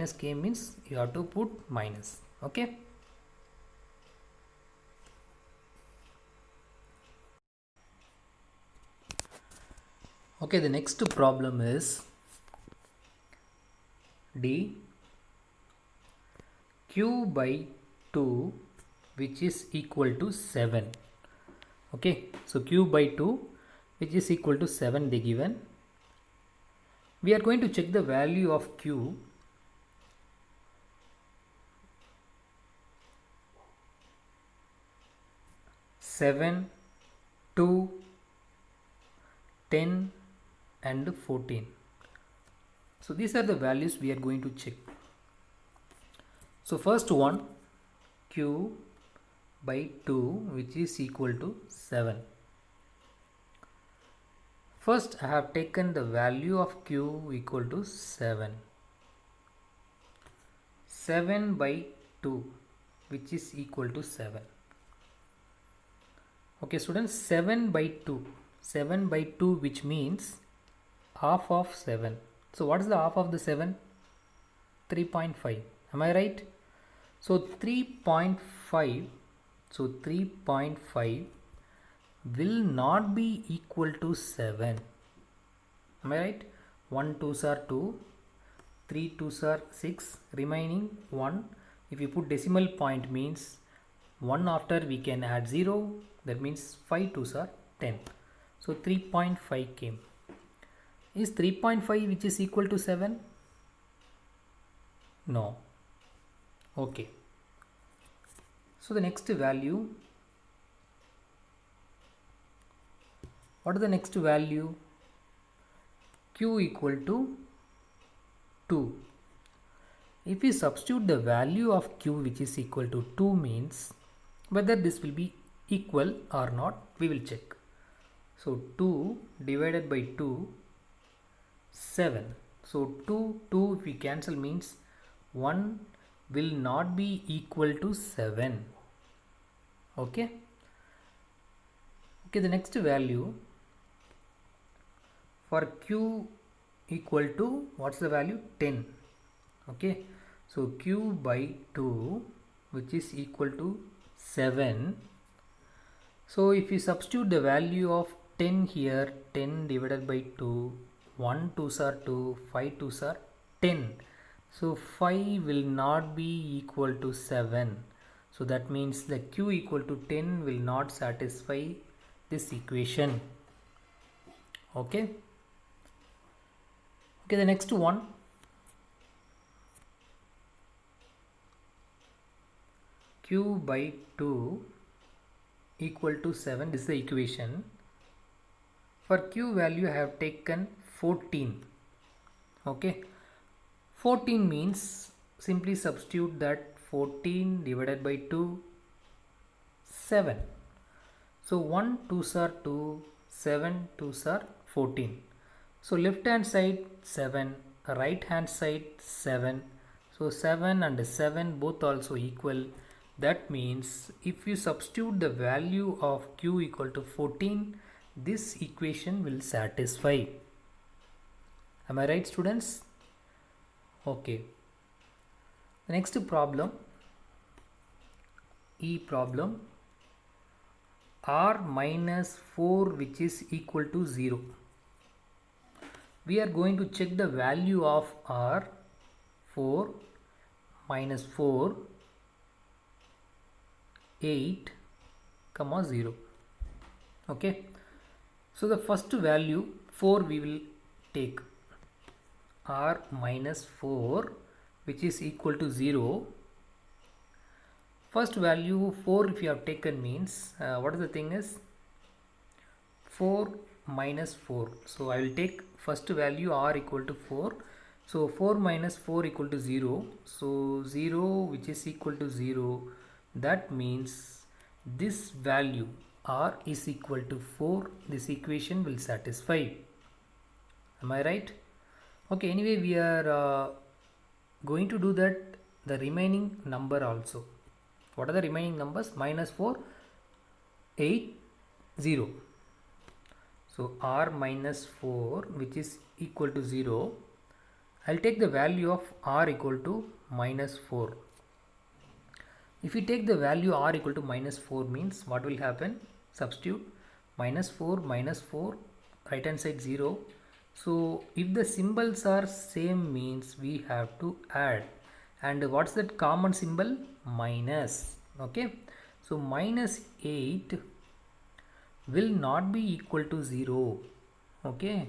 minus k means you have to put minus. Okay. Okay, the next problem is D q by 2 which is equal to 7. Okay, so q by 2 which is equal to 7 they given. We are going to check the value of q seven, 2, 10 and 14. So these are the values we are going to check. So first one, q by 2 which is equal to 7. First I have taken the value of q equal to 7. 7 by 2 which is equal to 7. Okay students, 7 by 2. 7 by 2 which means half of 7. So what is the half of the 7? 3.5. Am I right? So 3.5. So 3.5 will not be equal to 7. Am I right? 1 2s are 2, 3 2s are 6, remaining 1. If you put decimal point means 1 after we can add 0, that means 5 2s are 10. So 3.5 came. Is 3.5 which is equal to 7? No. Okay. So the next value, what is the next value? Q equal to 2. If we substitute the value of Q which is equal to 2 means whether this will be equal or not, we will check. So 2 divided by 2, 7. So 2 if we cancel means 1 will not be equal to 7. Okay. Okay, the next value for q equal to, what's the value? 10. Okay, so q by 2 which is equal to 7. So if you substitute the value of 10 here, 10 divided by 2, 1 2s are 2, 5 2s are 10. So 5 will not be equal to 7. So that means the q equal to 10 will not satisfy this equation. Okay. Okay, the next one, q by 2 equal to 7. This is the equation. For q value I have taken 14. Okay, 14 means simply substitute that 14 divided by 2, 7. So 1 2s are 2, 7 2s are 14. So left hand side 7, right hand side 7. So 7 and 7 both also equal. That means if you substitute the value of q equal to 14, this equation will satisfy. Am I right, students? Okay. The next problem, E problem, r minus 4 which is equal to 0. We are going to check the value of r, 4 minus 4, 8, 0. Okay. So the first value 4 we will take, r minus 4 which is equal to 0. First value 4 if you have taken means what is the thing is 4 minus 4. So I will take first value r equal to 4. So 4 minus 4 equal to 0. So 0 which is equal to 0. That means this value r is equal to 4. This equation will satisfy. Am I right? Okay, anyway we are going to do that the remaining number also. What are the remaining numbers? Minus 4, 8, 0. So r minus 4 which is equal to 0, I'll take the value of r equal to minus 4. If we take the value r equal to minus 4 means what will happen? Substitute minus 4, right hand side 0. So if the symbols are same means we have to add. And what's that common symbol? Minus. Okay. So minus 8 will not be equal to 0. Okay.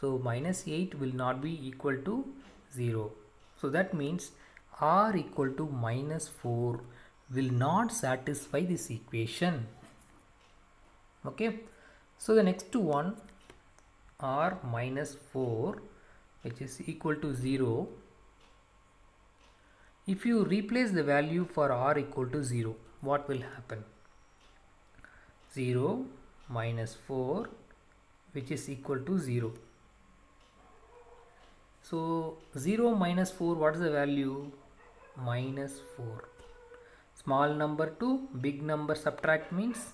So minus 8 will not be equal to 0. So that means r equal to minus 4 will not satisfy this equation. Okay. So the next one, r minus 4 which is equal to 0. If you replace the value for r equal to 0, what will happen? 0 minus 4 which is equal to 0. So 0 minus 4, what is the value? Minus 4. Small number to big number subtract means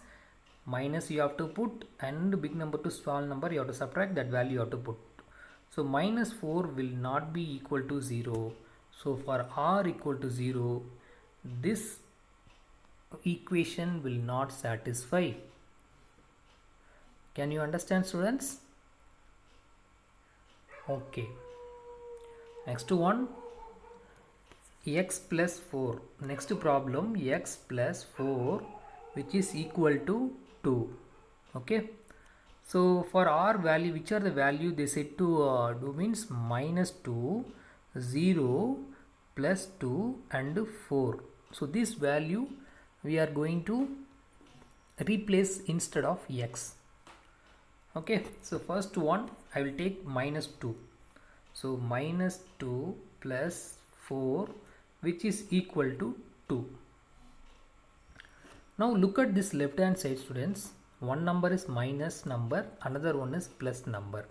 minus you have to put, and big number to small number you have to subtract, that value you have to put. So minus 4 will not be equal to 0. So for r equal to 0, this equation will not satisfy. Can you understand, students? Okay. Next one, x plus 4. Next problem, x plus 4 which is equal to 2. Okay. So for r value, which are the value they said to do means minus 2, 0, plus 2 and 4. So this value we are going to replace instead of x. Okay. So first one I will take minus 2. So minus 2 plus 4 which is equal to 2. Now look at this left hand side, students. One number is minus number, another one is plus number.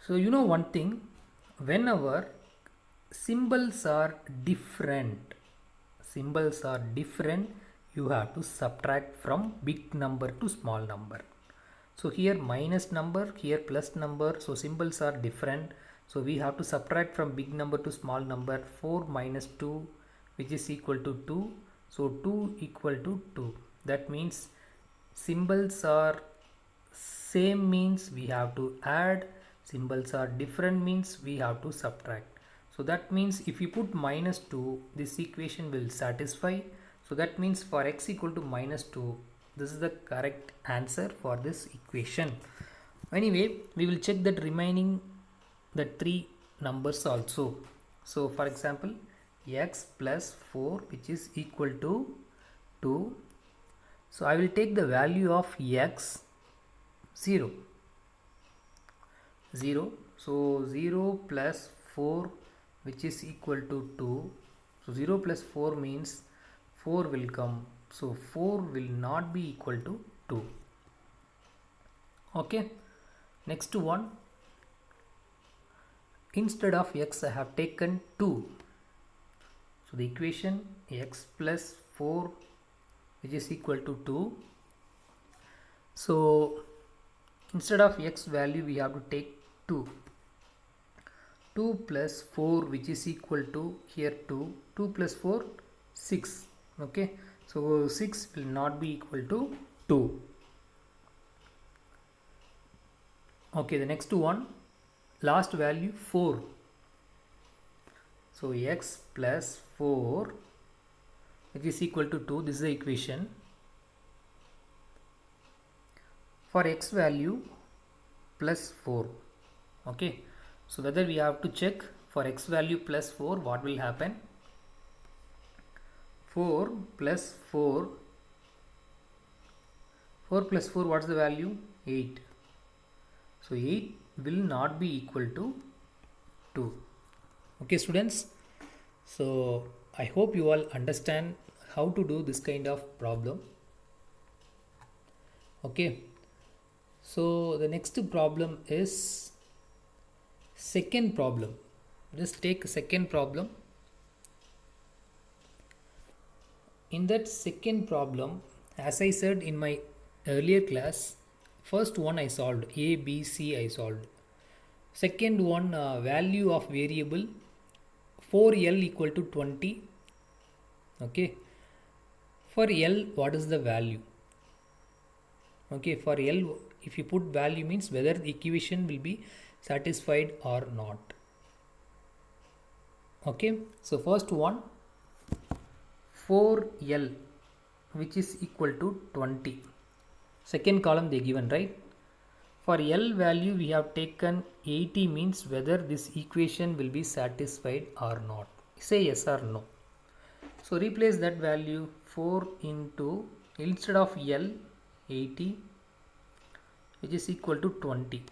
So you know one thing, whenever symbols are different, you have to subtract from big number to small number. So here minus number, here plus number, so symbols are different. So we have to subtract from big number to small number. 4 minus 2 which is equal to 2. So 2 equal to 2. That means symbols are same means we have to add. Symbols are different means we have to subtract. So that means if you put minus 2, this equation will satisfy. So that means for x equal to minus 2, this is the correct answer for this equation. Anyway, we will check that remaining the 3 numbers also. So for example, x plus 4 which is equal to 2. So I will take the value of x 0. So 0 plus 4 which is equal to 2. So 0 plus 4 means 4 will come. So 4 will not be equal to 2. Okay. Next one. Instead of x I have taken 2. So the equation x plus 4 which is equal to 2. So instead of x value we have to take 2. 2 plus 4 which is equal to here 2. 2 plus 4 6. Okay. So 6 will not be equal to 2. Okay, the next one, last value 4. So x plus 4 which is equal to 2. This is the equation. For x value plus 4. Okay. So whether we have to check for x value plus 4, what will happen? 4 plus 4. 4 plus 4, what's the value? 8. So 8 will not be equal to 2. Okay, students. So I hope you all understand how to do this kind of problem. Okay. So the next problem is second problem. Just take second problem. In that second problem, as I said in my earlier class, first one I solved, A, B, C I solved. Second one, value of variable for L equal to 20. Okay, for L what is the value? Okay, for L if you put value means whether the equation will be satisfied or not. Okay, so first one, for L which is equal to 20. Second column they given, right? For L value we have taken 80 means whether this equation will be satisfied or not. Say yes or no. So replace that value 4 into, instead of L, 80 which is equal to 20.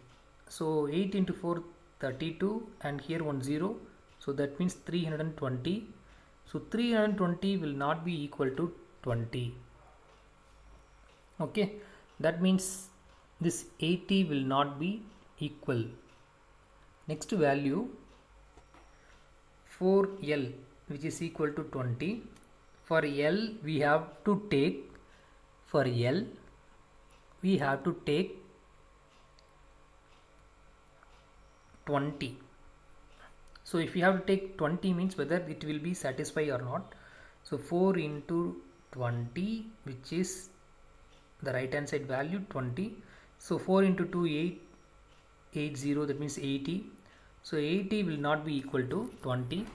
So 8 into 4, 32, and here 1 0. So that means 320. So 320 will not be equal to 20. Okay, that means this 80 will not be equal. Next value, for L which is equal to 20. For L we have to take, for L we have to take 20. So if you have to take 20 means whether it will be satisfied or not. So 4 into 20, which is the right hand side value 20. So 4 into 2, 80, that means 80. So 80 will not be equal to 20.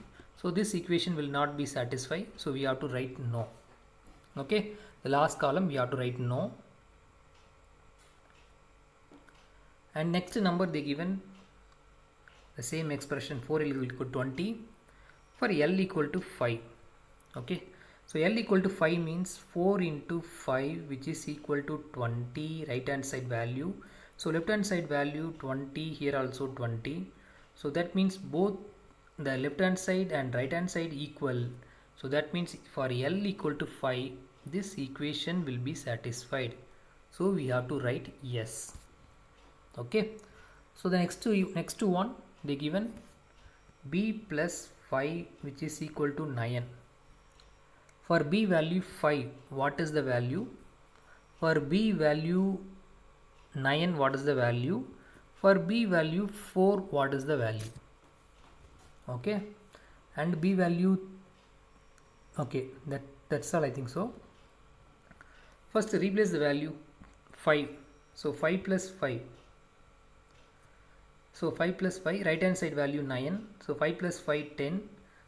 So this equation will not be satisfied. So we have to write no. Okay, the last column we have to write no. And next number they given the same expression, for L equal to 20, for L equal to 5. Okay, so L equal to 5 means 4 into 5 which is equal to 20, right hand side value. So left hand side value 20, here also 20. So that means both the left hand side and right hand side equal. So that means for L equal to 5 this equation will be satisfied. So we have to write yes. Okay, so the next one they given b plus 5 which is equal to 9. For b value 5, what is the value? For b value 9, what is the value? For b value 4, what is the value? Okay, and b value, okay, that's all I think so. First replace the value 5. So 5 plus 5. So 5 plus 5, right hand side value 9. So 5 plus 5, 10.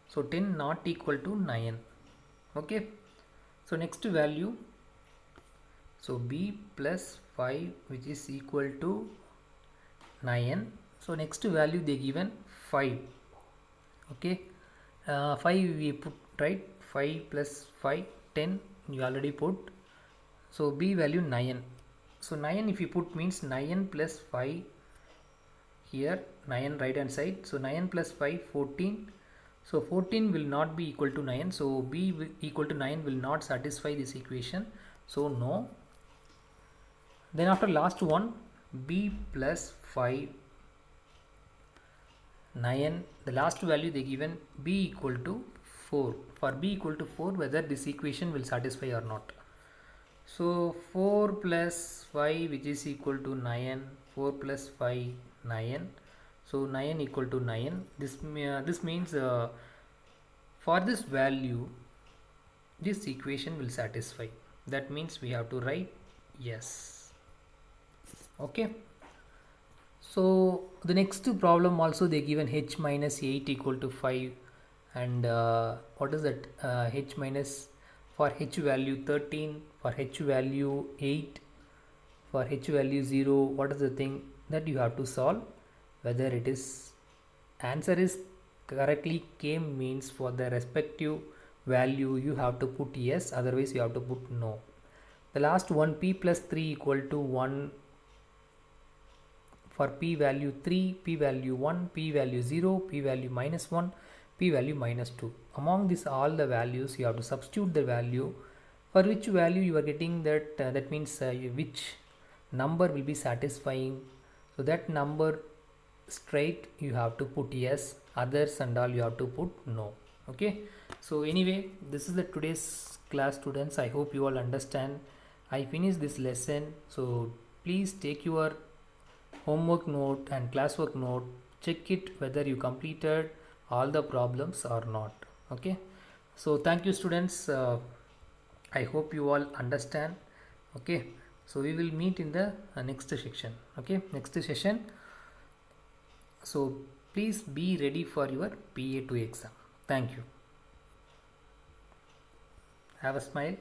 So 10 not equal to 9. Okay. So next value. So b plus 5 which is equal to 9. So next value they given 5. Okay. 5 we put, right? 5 plus 5, 10 you already put. So b value 9. So 9 if you put means 9 plus 5. Here 9 right hand side. So 9 plus 5, 14. So 14 will not be equal to 9. So b equal to 9 will not satisfy this equation. So no. Then after last one, b plus 5, 9. The last value they given b equal to 4. For b equal to 4, whether this equation will satisfy or not. So 4 plus 5 which is equal to 9. 4 plus 5, 9. So 9 equal to 9. This means for this value this equation will satisfy. That means we have to write yes. Okay. So the next problem also they given h minus 8 equal to 5, and what is that, h minus, for h value 13, for h value 8, for h value 0, what is the thing that you have to solve? Whether it is answer is correctly came means for the respective value you have to put yes, otherwise you have to put no. The last one, p plus 3 equal to 1, for p value 3, p value 1, p value 0, p value minus 1, p value minus 2. Among these all the values you have to substitute the value for which value you are getting that, that means which number will be satisfying. So that number straight you have to put yes, others and all you have to put no. Okay, so anyway, this is the today's class, students. I hope you all understand. I finished this lesson, so please take your homework note and classwork note check it whether you completed all the problems or not. Okay, so thank you students. I hope you all understand. Okay, so we will meet in the next section. Okay, next session. So please be ready for your PA2 exam. Thank you. Have a smile.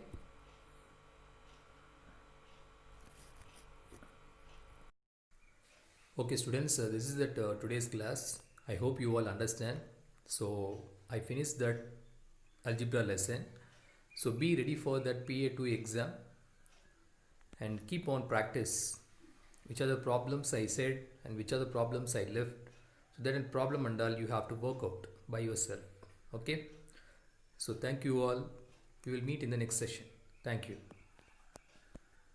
Okay students, this is that today's class. I hope you all understand. So I finished that algebra lesson. So be ready for that PA2 exam and keep on practice. Which are the problems I said and which are the problems I left. So that in problem and all you have to work out by yourself. Okay. So thank you all. We will meet in the next session. Thank you.